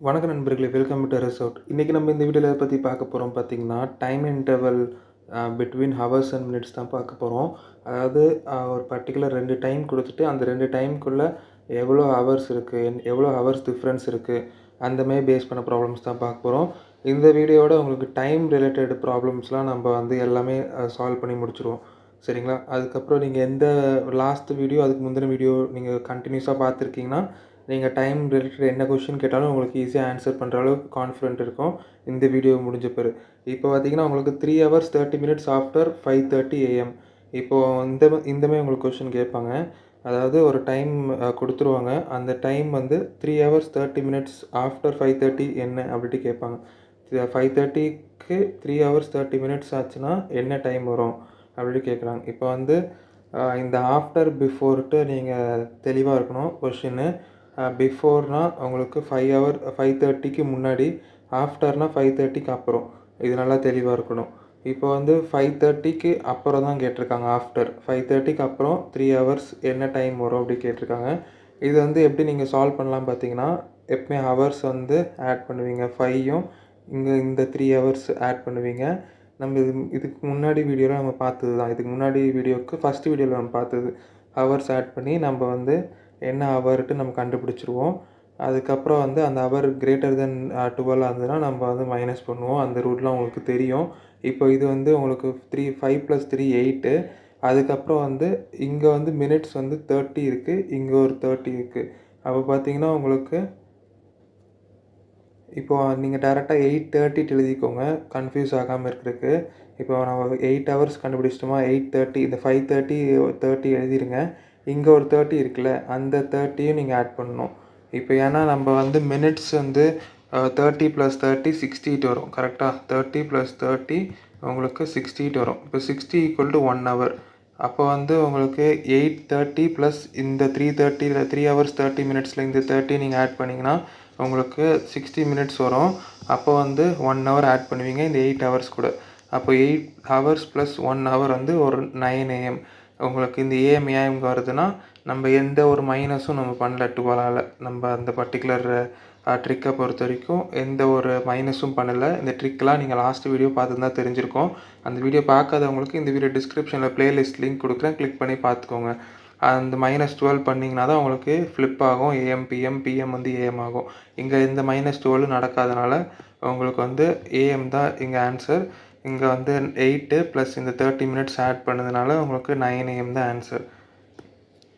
வணக்கம் நண்பர்களே! Welcome to resort. இன்னைக்கு நம்ம இந்த வீடியோல எத பத்தி பார்க்க போறோம் பார்த்தீங்கன்னா, time interval between hours and minutes தான் பார்க்க போறோம். அதாவது ஒரு பர்ட்டிகுலர் 2 டைம் குடுத்துட்டு, அந்த 2 டைம்க்குள்ள எவ்வளோ ஹவர்ஸ் இருக்கு, எவ்வளோ ஹவர்ஸ் டிஃபரன்ஸ் இருக்கு, அந்த மாரி பேஸ் பண்ண ப்ராப்ளம்ஸ் தான் பார்க்க போறோம். இந்த வீடியோவோட உங்களுக்கு டைம் ரிலேட்டட் ப்ராப்ளம்ஸ்லாம் நம்ப வந்து எல்லாமே சால்வ் பண்ணி முடிச்சுருவோம். சரிங்களா? அதுக்கப்புறம் நீங்க எந்த லாஸ்ட் வீடியோ, அதுக்கு முந்தின வீடியோ நீங்க கன்டினியூஸா பார்த்துருக்கீங்கன்னா, நீங்க டைம் ரிலேட்டட் என்ன கொஸ்டின் கேட்டாலும் உங்களுக்கு ஈஸியா ஆன்சர் பண்ற அளவுக்கு கான்ஃபிடென்ட் இருக்கும். இந்த வீடியோ முடிஞ்ச பிறகு. இப்போ பார்த்தீங்கன்னா, உங்களுக்கு 3 ஹவர்ஸ் 30 மினிட்ஸ் ஆஃப்டர் 5:30 ஏஎம். இப்போ இந்த மாரி உங்களுக்கு கொஸ்டின் கேட்பாங்க. அதாவது ஒரு டைம் குடுத்துருவாங்க. அந்த டைம் வந்து 3 ஹவர்ஸ் 30 மினிட்ஸ் ஆஃப்டர் 5:30 என்ன அப்டின்ட்டு கேட்பாங்க. 5:30க்கு 3 ஹவர்ஸ் 30 மினிட்ஸ் ஆச்சுன்னா என்ன டைம் வரும்? அப்டின்னு கேட்குறாங்க. இப்போ வந்து இந்த ஆஃப்டர், பிஃபோர்ட்டு நீங்க தெளிவா இருக்கணும் கொஸ்டினு. பிஃபோர்னா உங்களுக்கு 5:30க்கு முன்னாடி, ஆஃப்டர்னா 5:30க்கு அப்புறம். இது நல்லா தெளிவா இருக்கணும். இப்போ வந்து 5:30க்கு அப்புறம் தான் கேட்டிருக்காங்க ஆஃப்டர். 5:30க்கு அப்புறம் 3 ஹவர்ஸ் என்ன டைம் வரும் அப்படி கேட்டிருக்காங்க. இது வந்து எப்படி நீங்க சால்வ் பண்ணலாம் பார்த்தீங்கன்னா, எப்பவுமே ஹவர்ஸ் வந்து ஆட் பண்ணுவீங்க. 5யும் இந்த 3 ஹவர்ஸ் ஆட் பண்ணுவீங்க. நம்ம இதுக்கு முன்னாடி வீடியோல நம்ம பார்த்தது தான். இதுக்கு முன்னாடி வீடியோக்கு ஃபர்ஸ்ட் வீடியோல நம்ம பார்த்தது. ஹவர்ஸ் ஆட் பண்ணி நம்ம வந்து என்ன ஹவர்ன்ட்டு நம்ம கண்டுபிடிச்சுருவோம். அதுக்கப்புறம் வந்து அந்த ஹவர் கிரேட்டர் தென் 12 இருந்ததுன்னா நம்ம வந்து மைனஸ் பண்ணுவோம். அந்த ரூல்லாம் உங்களுக்கு தெரியும். இப்போ இது வந்து உங்களுக்கு 5 + 3 8. அதுக்கப்புறம் வந்து இங்க வந்து மினிட்ஸ் வந்து 30 இருக்கு. இங்க ஒரு 30 இருக்கு. அப்போ பார்த்தீங்கன்னா உங்களுக்கு இப்போ நீங்க டைரக்ட்டா 8:30ன்ட்டு எழுதிக்கோங்க. கன்ஃப்யூஸ் ஆகாம இருக்கறதுக்கு. இப்போ நம்ம 8 ஹவர்ஸ் கண்டுபிடிச்சிட்டோமா, 8:30 இந்த 5:30 30 எழுதிருங்க. இங்க ஒரு 30 இருக்குல்ல, அந்த 30யும் நீங்க ஆட் பண்ணணும். இப்போ ஏன்னா நம்ம வந்து மினிட்ஸ் வந்து 30 + 30 68 வரும். கரெக்ட்டா? 30 + 30 உங்களுக்கு 68 வரும். இப்போ 60 = 1 ஹவர். அப்போ வந்து உங்களுக்கு 8:30 + இந்த 3:30 3 ஹவர்ஸ் 30 மினிட்ஸ்ல இந்த 30 நீங்க ஆட் பண்ணீங்கன்னா, உங்களுக்கு 60 மினிட்ஸ் வரும். அப்போ வந்து 1 ஹவர் ஆட் பண்ணுவீங்க இந்த 8 ஹவர்ஸ் கூட. அப்போ 8 ஹவர்ஸ் + 1 ஹவர் வந்து ஒரு 9 ஏஎம். உங்களுக்கு இந்த ஏஎம் ஏன் இங்க வருதுன்னா, நம்ம எந்த ஒரு மைனஸும் நம்ம பண்ணல 12ஆல. நம்ம அந்த பர்ட்டிகுலர் ட்ரிக்க பொறுத்தவரைக்கும் எந்த ஒரு மைனஸும் பண்ணல. இந்த ட்ரிக்லாம் நீங்க லாஸ்ட் வீடியோ பார்த்துருந்தா தெரிஞ்சிருக்கும். அந்த வீடியோ பார்க்காதவங்களுக்கு இந்த வீடியோ டிஸ்கிரிப்ஷன்ல பிளேலிஸ்ட் லிங்க் குடுக்குறேன். கிளிக் பண்ணி பார்த்துக்கோங்க. அந்த -12 பண்ணீங்கன்னா தான் உங்களுக்கு ஃபிளிப் ஆகும். ஏஎம், பிஎம், பிஎம் வந்து ஏஎம் ஆகும். இங்க இந்த -12 நடக்காதனால உங்களுக்கு வந்து ஏஎம் தான் இங்க ஆன்சர். இங்க வந்து 8 + இந்த 30 மினிட்ஸ் ஆட் பண்ணதுனால உங்களுக்கு 9 ஏஎம் தான் ஆன்சர்.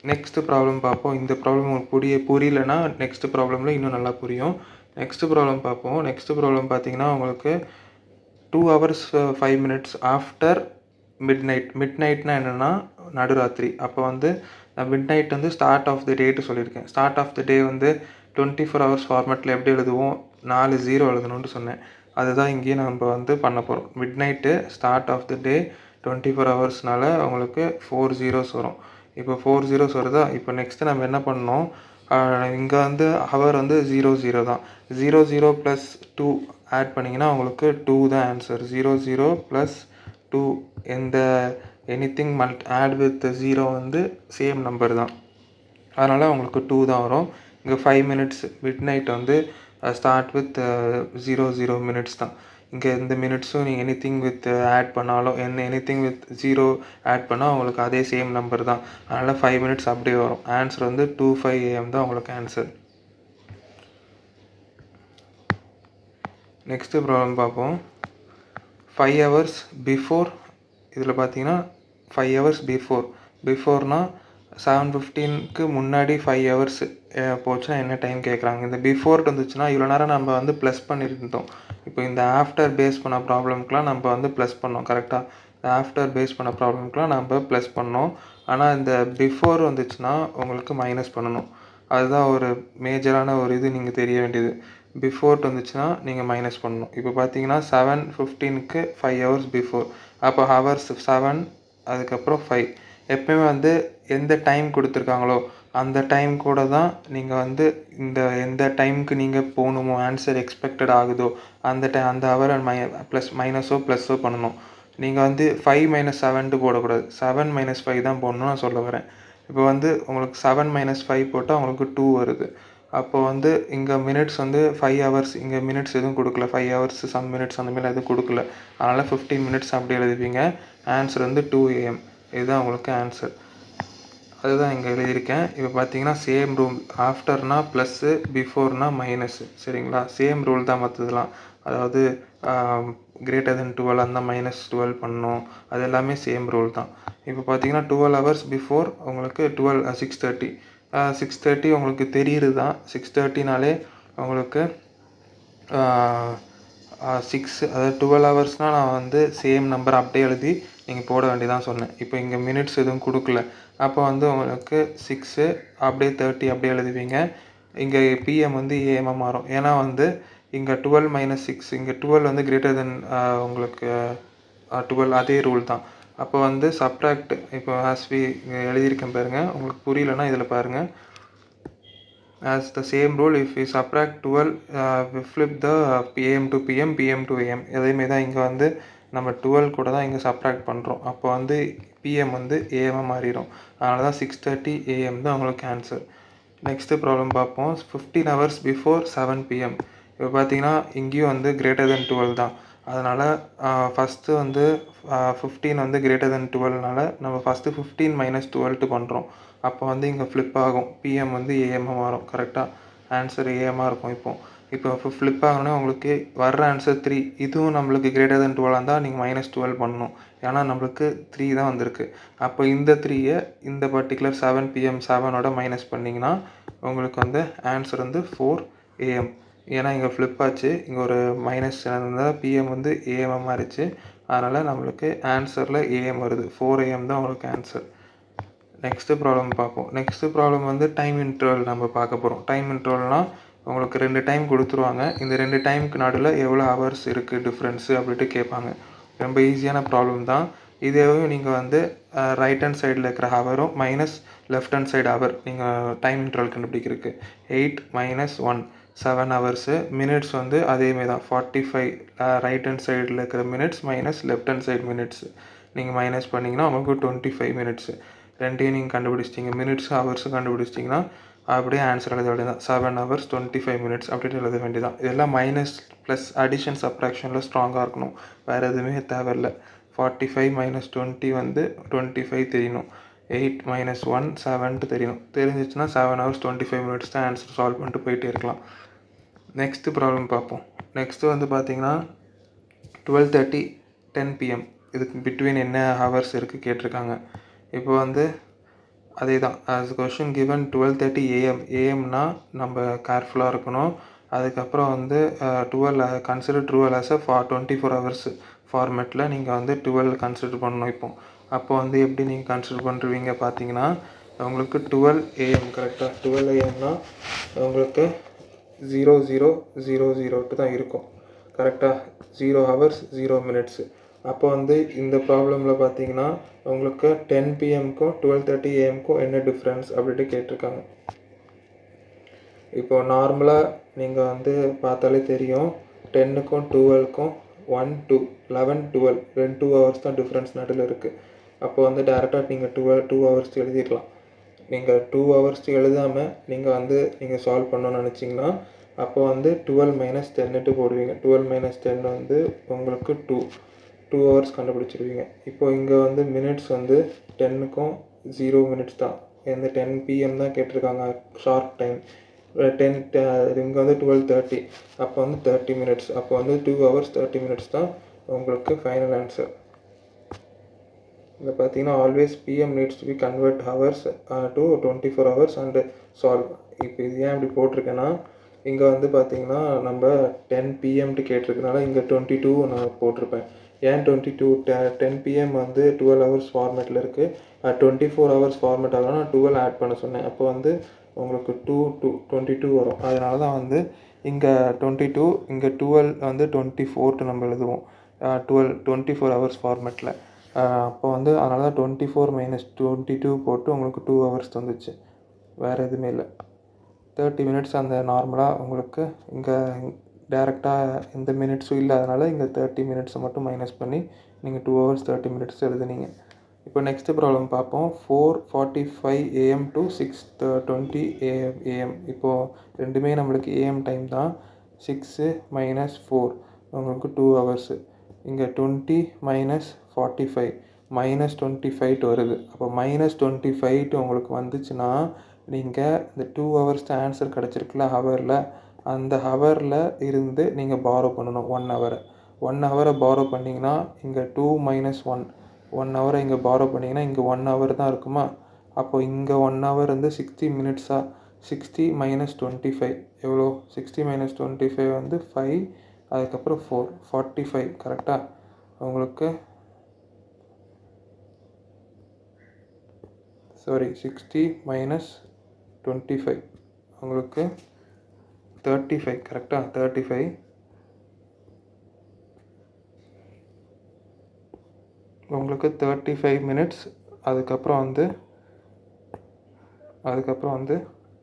நெக்ஸ்ட் ப்ராப்ளம் பார்ப்போம். இந்த ப்ராப்ளம் உங்களுக்கு புரியலன்னா நெக்ஸ்ட் ப்ராப்ளம்ல இன்னும் நல்லா புரியும். நெக்ஸ்ட் ப்ராப்ளம் பார்ப்போம். நெக்ஸ்ட் ப்ராப்ளம் பார்த்தீங்கன்னா உங்களுக்கு 2 ஹவர்ஸ் 5 மினிட்ஸ் ஆஃப்டர் மிட்நைட். மிட்நைட்னா என்னன்னா நடுராத்திரி. அப்போ வந்து மிட்நைட் வந்து ஸ்டார்ட் ஆஃப் தி டேட்டு சொல்லியிருக்கேன். ஸ்டார்ட் ஆஃப் தி டே வந்து 24 ஹவர்ஸ் ஃபார்மேட்டில எப்படி எழுதுவோம்? 4 0 எழுதணும்னு சொன்னேன். அதுதான் இங்கேயும் நம்ம வந்து பண்ண போறோம். மிட்நைட்டு ஸ்டார்ட் ஆஃப் தி டே 24 ஹவர்ஸ்னால உங்களுக்கு 4 ஜீரோஸ் வரும். இப்போ 4 ஜீரோஸ் வருதா? இப்போ நெக்ஸ்ட் நம்ம என்ன பண்ணணும்? இங்க வந்து ஹவர் வந்து 00 தான். 00 + 2 ஆட் பண்ணீங்கன்னா உங்களுக்கு 2 தான் ஆன்சர். 00 + 2 எந்த எனிதிங் ஆட் வித் 0 வந்து சேம் நம்பர் தான். அதனால உங்களுக்கு 2 தான் வரும். இங்க 5 மினிட்ஸ் மிட்நைட் வந்து ஸ்டார்ட் வித் 00 மினிட்ஸ் தான். இங்க எந்த மினிட்ஸும் நீங்க எனிதிங் வித் ஆட் பண்ணாலும் எனிதிங் வித் 0 ஆட் பண்ணா உங்களுக்கு அதே சேம் நம்பர் தான். அதனால 5 மினிட்ஸ் அப்படியே வரும். ஆன்சர் வந்து 25 ஏஎம் தான் உங்களுக்கு ஆன்சர். நெக்ஸ்ட் ப்ராப்ளம் பார்ப்போம். 5 ஹவர்ஸ் பிஃபோர் இதில பார்த்தீங்கன்னா 5 ஹவர்ஸ் பிஃபோர்னா 7:15க்கு முன்னாடி 5 ஹவர்ஸ் போச்சுன்னா என்ன டைம் கேட்குறாங்க. இந்த பிஃபோர் வந்துச்சுன்னா இவ்வளோ நேரம் நம்ம வந்து ப்ளஸ் பண்ணியிருந்தோம். இப்போ இந்த ஆஃப்டர் பேஸ் பண்ண ப்ராப்ளம்க்குலாம் நம்ம வந்து ப்ளஸ் பண்ணோம். கரெக்ட்டா? ஆஃப்டர் பேஸ் பண்ண ப்ராப்ளம்க்குலாம் நம்ம ப்ளஸ் பண்ணோம். ஆனால் இந்த பிஃபோர் வந்துச்சுன்னா உங்களுக்கு மைனஸ் பண்ணணும். அதுதான் ஒரு மேஜரான ஒரு இது நீங்க தெரிய வேண்டியது. பிஃபோர் வந்துச்சுன்னா நீங்க மைனஸ் பண்ணணும். இப்போ பார்த்தீங்கன்னா 7:15க்கு 5 ஹவர்ஸ் பிஃபோர். அப்போ ஹவர்ஸ் 7 அதுக்கப்புறம் 5. எப்பயுமே வந்து எந்த டைம் குடுத்துருக்காங்களோ, அந்த டைம் கூட தான் நீங்க வந்து எந்த டைம்க்கு நீங்க போணுமோ, ஆன்சர் எக்ஸ்பெக்டட் ஆகுதோ, அந்த ஹவர மைனஸோ, ப்ளஸோ பண்ணணும். நீங்க வந்து 5 - 7ன்ட்டு போடக்கூடாது. 7 - 5 தான் போடணும்னு நான் சொல்ல வரேன். இப்போ வந்து உங்களுக்கு 7 - 5 போட்டா உங்களுக்கு 2 வருது. அப்போ வந்து இங்கே மினிட்ஸ் வந்து 5 ஹவர்ஸ், இங்கே மினிட்ஸ் எதுவும் கொடுக்கல, 5 ஹவர்ஸ் சம் மினிட்ஸ் அந்த மாதிரிலாம் எதுவும் கொடுக்கல. அதனால் 15 மினிட்ஸ் அப்படி எழுதுவீங்க. ஆன்சர் வந்து 2 AM. இதுதான் உங்களுக்கு ஆன்சர். அதுதான் இங்கே எழுதியிருக்கேன். இப்போ பார்த்தீங்கன்னா சேம் ரூல். ஆஃப்டர்னா ப்ளஸ்ஸு, பிஃபோர்னா மைனஸு. சரிங்களா? சேம் ரூல் தான் மற்றதெல்லாம். அதாவது கிரேட்டர் தென் 12 அந்த -12 பண்ணணும். அது எல்லாமே சேம் ரூல் தான். இப்போ பார்த்தீங்கன்னா 12 ஹவர்ஸ் பிஃபோர் உங்களுக்கு 6:30. 6:30 உங்களுக்கு தெரியுது தான். 6:30னாலே உங்களுக்கு 6 அதாவது 12 ஹவர்ஸ்னால் நான் வந்து சேம் நம்பர் அப்படியே எழுதி நீங்கள் போட வேண்டியதான் சொன்னேன். இப்போ இங்கே மினிட்ஸ் எதுவும் கொடுக்கல. அப்போ வந்து உங்களுக்கு 6 அப்படியே 30 அப்படியே எழுதுவீங்க. இங்கே பிஎம் வந்து ஏஎம்மா மாறும். ஏன்னா வந்து இங்கே 12 - 6 இங்கே 12 வந்து கிரேட்டர் தென் உங்களுக்கு 12 அதே ரூல் தான். அப்போ வந்து சப்ட்ராக்ட் இப்போ ஆஸ்வி இங்கே எழுதியிருக்கேன் பாருங்கள். உங்களுக்கு புரியலன்னா இதில் பாருங்கள். As the same rule, if we subtract 12, we flip the AM to PM, PM to AM. அதேமாரி தான் இங்கே வந்து நம்ம 12 கூட தான் இங்கே சப்ட்ராக்ட் பண்ணுறோம். அப்போ வந்து PM வந்து AM மாறிடும். அதனால தான் 6:30 AM தான் உங்களுக்கு ஆன்சர். நெக்ஸ்ட்டு ப்ராப்ளம் பார்ப்போம். 15 ஹவர்ஸ் பிஃபோர் 7 PM. இப்போ பார்த்தீங்கன்னா இங்கேயும் வந்து கிரேட்டர் தென் 12 தான். அதனால் ஃபஸ்ட்டு வந்து 15 வந்து கிரேட்டர் தென் 12னால நம்ம ஃபஸ்ட்டு 15 - 12 பண்ணுறோம். அப்போ வந்து இங்கே ஃப்ளிப் ஆகும். பிஎம் வந்து ஏஎம்மாக மாறும். கரெக்டாக ஆன்சர் ஏஎம்மாக இருக்கும். இப்போ ஃப்ளிப் ஆகணும்னா உங்களுக்கு வர்ற ஆன்சர் 3. இதுவும் நம்மளுக்கு கிரேட்டர் தென் 12 இருந்தால் நீங்கள் -12 பண்ணணும். ஏன்னா நம்மளுக்கு 3 தான் வந்திருக்கு. அப்போ இந்த 3யை இந்த பர்டிகுலர் 7 PM 7ஓட மைனஸ் பண்ணிங்கன்னா உங்களுக்கு வந்து ஆன்சர் வந்து 4 AM. ஏன்னா இங்கே ஃப்ளிப் ஆச்சு. இங்கே ஒரு மைனஸ் இருந்தால் பிஎம் வந்து ஏஎம்மாக மாறிச்சு. அதனால் நம்மளுக்கு ஆன்சரில் ஏஎம் வருது. 4 AM தான் உங்களுக்கு ஆன்சர். நெக்ஸ்ட்டு ப்ராப்ளம் பார்ப்போம். நெக்ஸ்ட்டு ப்ராப்ளம் வந்து டைம் இன்டர்வல் நம்ம பார்க்க போகிறோம். டைம் இன்டர்வல்னால் உங்களுக்கு 2 டைம் கொடுத்துருவாங்க. இந்த 2 டைமுக்கு நடுவில் எவ்வளோ ஹவர்ஸ் இருக்குது டிஃப்ரென்ஸு அப்படின்ட்டு கேட்பாங்க. ரொம்ப ஈஸியான ப்ராப்ளம் தான். இதேவும் நீங்கள் வந்து ரைட் ஹேண்ட் சைடில் இருக்கிற ஹவரும் minus left hand side hour நீங்கள் டைம் இன்டர்வல் கண்டுபிடிக்கிறதுக்கு 8 - 1 7 ஹவர்ஸு. மினிட்ஸ் வந்து அதேமாரி தான் 45 ரைட் ஹேண்ட் சைடில் இருக்கிற minutes minus left hand side minutes நீங்கள் மைனஸ் பண்ணிங்கன்னா உங்களுக்கு 25 மினிட்ஸு. ரெண்டையும் நீங்கள் கண்டுபிடிச்சிட்டிங்க. மினிட்ஸு ஹவர்ஸும் கண்டுபிடிச்சிட்டிங்கன்னா அப்படியே ஆன்சர் எழுத வேண்டியதான். 7 ஹவர்ஸ் 25 மினிட்ஸ் அப்படின்னு எழுத வேண்டியதான். இதெல்லாம் மைனஸ் ப்ளஸ் அடிஷன் சப்ராக்ஷனில் ஸ்ட்ராங்காக இருக்கணும். வேறு எதுவுமே தேவையில்லை. 45 - 20 வந்து 25 தெரியணும். 8 - 1 7 தெரியணும். தெரிஞ்சிச்சுன்னா 7 ஹவர்ஸ் 25 மினிட்ஸ் தான் ஆன்சர் சால்வ் பண்ணிட்டு போயிட்டே இருக்கலாம். நெக்ஸ்ட்டு ப்ராப்ளம் பார்ப்போம். நெக்ஸ்ட்டு வந்து பார்த்தீங்கன்னா 12:30 10 PM இதுக்கு பிட்வீன் என்ன ஹவர்ஸ் இருக்குது கேட்டிருக்காங்க. இப்போ வந்து அதே தான். As question given 12:30 AM. ஏஎம்னா நம்ம கேர்ஃபுல்லாக இருக்கணும். அதுக்கப்புறம் வந்து 12 கன்சிடர் 12 ஆஸ் 24 ஹவர்ஸ் ஃபார்மேட்டில் நீங்கள் வந்து 12 கன்சிடர் பண்ணணும். அப்போ வந்து எப்படி நீங்கள் கன்சிடர் பண்ணுறீங்க பார்த்தீங்கன்னா உங்களுக்கு 12 AM கரெக்டாக 12 AMனா உங்களுக்கு 00:00 தான் இருக்கும். கரெக்டாக 0 ஹவர்ஸ் 0 மினிட்ஸு. அப்போ வந்து இந்த ப்ராப்ளமில் பார்த்தீங்கன்னா உங்களுக்கு 10 PMக்கும் 12:30 AMக்கும் என்ன டிஃப்ரென்ஸ் அப்படின்ட்டு கேட்டிருக்காங்க. இப்போ நார்மலாக நீங்கள் வந்து பார்த்தாலே தெரியும். 10க்கும் 12க்கும் 1 2 11 12 2 ஹவர்ஸ் தான் டிஃப்ரென்ஸ் நடுவில் இருக்குது. அப்போ வந்து டேரெக்டாக நீங்கள் 2 ஹவர்ஸ் எழுதிடலாம். நீங்கள் 2 ஹவர்ஸ் எழுதாமல் நீங்கள் சால்வ் பண்ணணும்னு நினச்சிங்கன்னா அப்போ வந்து 12 - 10 போடுவீங்க. 12 - 10 வந்து உங்களுக்கு 2 ஹவர்ஸ் கண்டுபிடிச்சிருவீங்க. இப்போ இங்கே வந்து மினிட்ஸ் வந்து 10க்கும் 0 மினிட்ஸ் தான். இந்த 10 PM தான் கேட்டிருக்காங்க ஷார்ப் டைம். 10 இங்கே வந்து 12:30 அப்போ வந்து 30 மினிட்ஸ். அப்போ வந்து 2 ஹவர்ஸ் 30 மினிட்ஸ் தான் உங்களுக்கு ஃபைனல் ஆன்சர். இங்கே பார்த்தீங்கன்னா always PM needs to be convert hours to 24 hours and solve. இப்போ இது ஏன் இப்படி போட்டிருக்கேன்னா இங்கே வந்து பார்த்தீங்கன்னா நம்ம 10 PMட்டு கேட்டிருக்கனால இங்கே 22 நான் போட்டிருப்பேன். ஏன் 22 10 PM வந்து 12 ஹவர்ஸ் ஃபார்மேட்டில் இருக்குது. 24 ஹவர்ஸ் ஃபார்மேட் ஆகணும். நான் 12 ஆட் பண்ண சொன்னேன். அப்போ வந்து உங்களுக்கு 22 வரும். அதனால தான் வந்து இங்கே 22 இங்கே 12 வந்து 24 நம்ம எழுதுவோம். 24 ஹவர்ஸ் ஃபார்மேட்டில். அப்போ வந்து அதனால தான் 24 - 22 போட்டு உங்களுக்கு 2 ஹவர்ஸ் வந்துச்சு. வேறு எதுவுமே இல்லை. 30 மினிட்ஸ் அந்த நார்மலாக உங்களுக்கு இங்கே டேரெக்டாக எந்த மினிட்ஸும் இல்லாதனால இங்கே 30 மினிட்ஸை மட்டும் மைனஸ் பண்ணி நீங்கள் 2 ஹவர்ஸ் 30 மினிட்ஸ் எழுதுனீங்க. இப்போ நெக்ஸ்ட் ப்ராப்ளம் பார்ப்போம். 4:45 AM to 6:20 AM. இப்போது ரெண்டுமே நம்மளுக்கு ஏஎம் டைம் தான். 6 - 4 உங்களுக்கு 2 ஹவர்ஸு. இங்கே 20 - 45 -25 வருது. அப்போ -25 உங்களுக்கு வந்துச்சுன்னா நீங்கள் இந்த 2 ஹவர்ஸ் ஆன்சர் கிடச்சிருக்குல்ல ஹவரில், அந்த ஹவரில் இருந்து நீங்கள் பாரோ பண்ணணும் 1 ஹவரை. 1 ஹவரை பாரோ பண்ணிங்கன்னா இங்கே 2 - 1 1 ஹவரை இங்கே பாரோ பண்ணிங்கன்னா இங்கே 1 ஹவர் தான் இருக்குமா? அப்போ இங்கே 1 ஹவர் வந்து 60 மினிட்ஸா? 60 - 25 எவ்வளோ? 60 - 25 வந்து 5, அதுக்கப்புறம் 4 45 கரெக்டாக? உங்களுக்கு 60 - 25 உங்களுக்கு 35 கரெக்டாக? 35 உங்களுக்கு 35 மினிட்ஸ். அதுக்கப்புறம் வந்து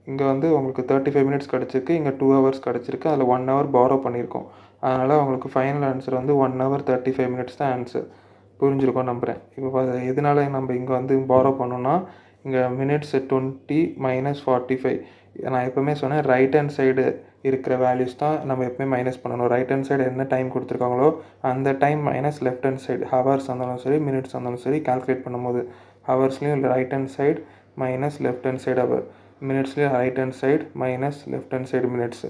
இங்கே வந்து உங்களுக்கு 35 மினிட்ஸ் கிடச்சிருக்கு. இங்கே 2 ஹவர்ஸ் கிடச்சிருக்கு. அதில் 1 ஹவர் பாரோ பண்ணியிருக்கோம். அதனால் உங்களுக்கு ஃபைனல் ஆன்சர் வந்து 1 ஹவர் 35 மினிட்ஸ் தான் ஆன்சர். புரிஞ்சிருக்கும் நம்புகிறேன். இப்போ எதனால நம்ம இங்கே வந்து பாரோ பண்ணோன்னா, இங்கே மினிட்ஸ் 20 - 45 நான் எப்போவுமே சொன்னேன், ரைட் ஹேண்ட் சைடு இருக்கிற வேல்யூஸ் தான் நம்ம எப்போயுமே மைனஸ் பண்ணணும். ரைட் ஹேண்ட் சைடு என்ன டைம் கொடுத்துருக்காங்களோ அந்த time minus left hand side hours இருந்தாலும் சரி, மினிட்ஸ் இருந்தாலும் சரி, கால்குலேட் பண்ணும்போது ஹவர்ஸ்லேயும் right hand side minus left hand side hour, மினிட்ஸ்லேயும் right hand side minus left hand side minutes.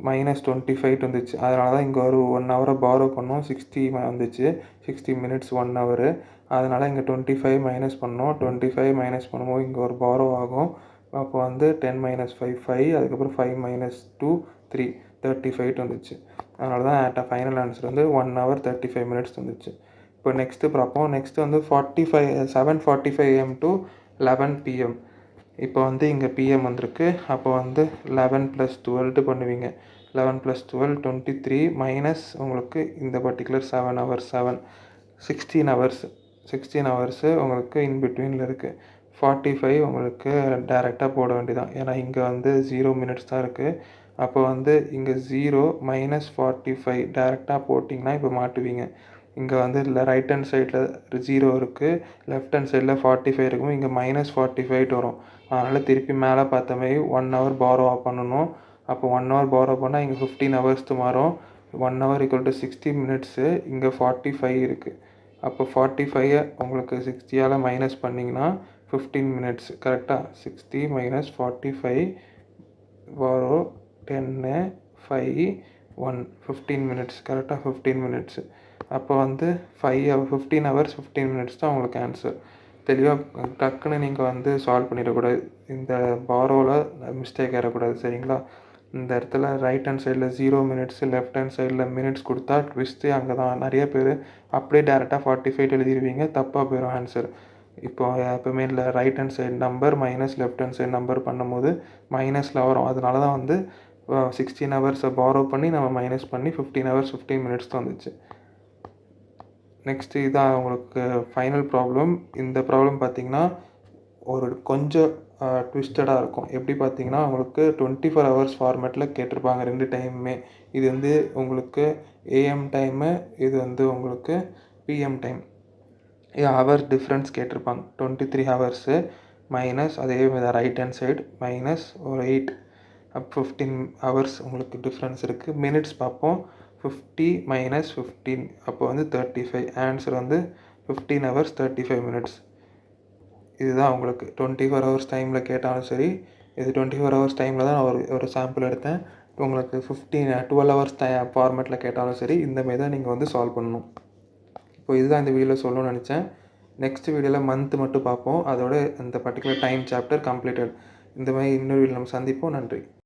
-25 வந்துச்சு. அதனால தான் இங்கே ஒரு 1 ஹவரை பாரோ பண்ணோம். 60 வந்துச்சு. 60 மினிட்ஸ் 1 ஹவரு. அதனால் இங்கே 25 மைனஸ் பண்ணோம். 25 மைனஸ் பண்ணும்போது இங்கே ஒரு பாரோ ஆகும். அப்போ வந்து 10 - 5 5, அதுக்கப்புறம் 5 - 2 3 35 வந்துச்சு. அதனால தான் ஃபைனல் ஆன்சர் வந்து 1 ஹவர் 35 மினிட்ஸ் வந்துச்சு. இப்போ நெக்ஸ்ட்டு பார்ப்போம். நெக்ஸ்ட்டு வந்து 7:45 AM to 11 PM. இப்போ வந்து இங்கே பிஎம் வந்திருக்கு. அப்போ வந்து 11 + 12 பண்ணுவீங்க. 11 + 12 23 மைனஸ் உங்களுக்கு இந்த பர்டிகுலர் 7 ஹவர்ஸ் 16 ஹவர்ஸு உங்களுக்கு இன்பிட்வீனில் இருக்குது. 45 உங்களுக்கு டைரெக்டாக போட வேண்டியதான். ஏன்னா இங்கே வந்து 0 மினிட்ஸ் தான் இருக்குது. அப்போ வந்து இங்கே 0 - 45 டைரெக்டாக போட்டிங்கன்னா இப்போ மாட்டுவீங்க. இங்கே வந்து ரைட் ஹேண்ட் சைடில் 0 இருக்குது, லெஃப்ட் ஹேண்ட் சைடில் 45 இருக்கும். இங்கே -45 வரும். அதனால் திருப்பி மேலே பார்த்த மாதிரி 1 ஹவர் பாரோ பண்ணணும். அப்போ 1 ஹவர் பாரோ பண்ணால் இங்கே 15 ஹவர்ஸ் மாறும். 1 ஹவர் = 60 மினிட்ஸு. இங்கே 45 இருக்குது. அப்போ 45 உங்களுக்கு 60ஆல் மைனஸ் பண்ணிங்கன்னா 15 மினிட்ஸ் கரெக்டாக? 60 - 45 பாரோ 10 5 1 15 மினிட்ஸ் கரெக்டாக? 15 மினிட்ஸு. அப்போ வந்து 15 ஹவர்ஸ் 15 மினிட்ஸ் தான் உங்களுக்கு ஆன்சர். தெளிவாக டக்குன்னு நீங்கள் வந்து சால்வ் பண்ணிடக்கூடாது. இந்த பாரோவில் மிஸ்டேக் ஆகிடக்கூடாது. சரிங்களா? இந்த இடத்துல ரைட் ஹேண்ட் சைடில் 0 மினிட்ஸு, லெஃப்ட் ஹேண்ட் சைடில் மினிட்ஸ் கொடுத்தா ட்விஸ்ட்டு அங்கே தான். நிறைய பேர் அப்படியே டேரெக்டாக 45 எழுதிடுவீங்க. தப்பாக போயிடும் ஆன்சர். இப்போ எப்போவுமே இல்லை, right hand side number minus left hand side number பண்ணும்போது மைனஸில் வரும். அதனால தான் வந்து 16 ஹவர்ஸை பாரோ பண்ணி நம்ம மைனஸ் பண்ணி 15 ஹவர்ஸ் 15 மினிட்ஸ் தான் வந்துச்சு. நெக்ஸ்ட்டு இதான் உங்களுக்கு ஃபைனல் ப்ராப்ளம். இந்த ப்ராப்ளம் பார்த்திங்கன்னா ஒரு கொஞ்சம் ட்விஸ்டடாக இருக்கும். எப்படி பார்த்தீங்கன்னா உங்களுக்கு 24 ஹவர்ஸ் ஃபார்மேட்டில் கேட்டிருப்பாங்க 2 டைமுமே. இது வந்து உங்களுக்கு ஏஎம் டைமு, இது வந்து உங்களுக்கு பிஎம் டைம். ஹவர் டிஃப்ரென்ஸ் கேட்டிருப்பாங்க. 23 ஹவர்ஸு மைனஸ் அதே ரைட் ஹேண்ட் சைடு மைனஸ் ஒரு 8 15 ஹவர்ஸ் உங்களுக்கு டிஃப்ரென்ஸ் இருக்குது. மினிட்ஸ் பார்ப்போம். 50 - 15 அப்போ வந்து 35. ஆன்சர் வந்து 15 ஹவர்ஸ் 35 மினிட்ஸ். இதுதான் உங்களுக்கு 24 ஹவர்ஸ் டைமில் கேட்டாலும் சரி, இது 24 ஹவர்ஸ் டைமில் தான் நான் ஒரு சாம்பிள் எடுத்தேன். உங்களுக்கு 12 ஹவர்ஸ் ஃபார்மேட்டில் கேட்டாலும் சரி, இந்தமாரி தான் நீங்கள் வந்து சால்வ் பண்ணணும். இப்போ இதுதான் இந்த வீடியோவில் சொல்லணும்னு நினச்சேன். நெக்ஸ்ட் வீடியோவில் மந்த் மட்டும் பார்ப்போம். அதோட இந்த பர்டிகுலர் டைம் சாப்டர் கம்ப்ளீட்டட். இந்த மாதிரி இன்னொரு வீடியோ நம்ம சந்திப்போம். நன்றி.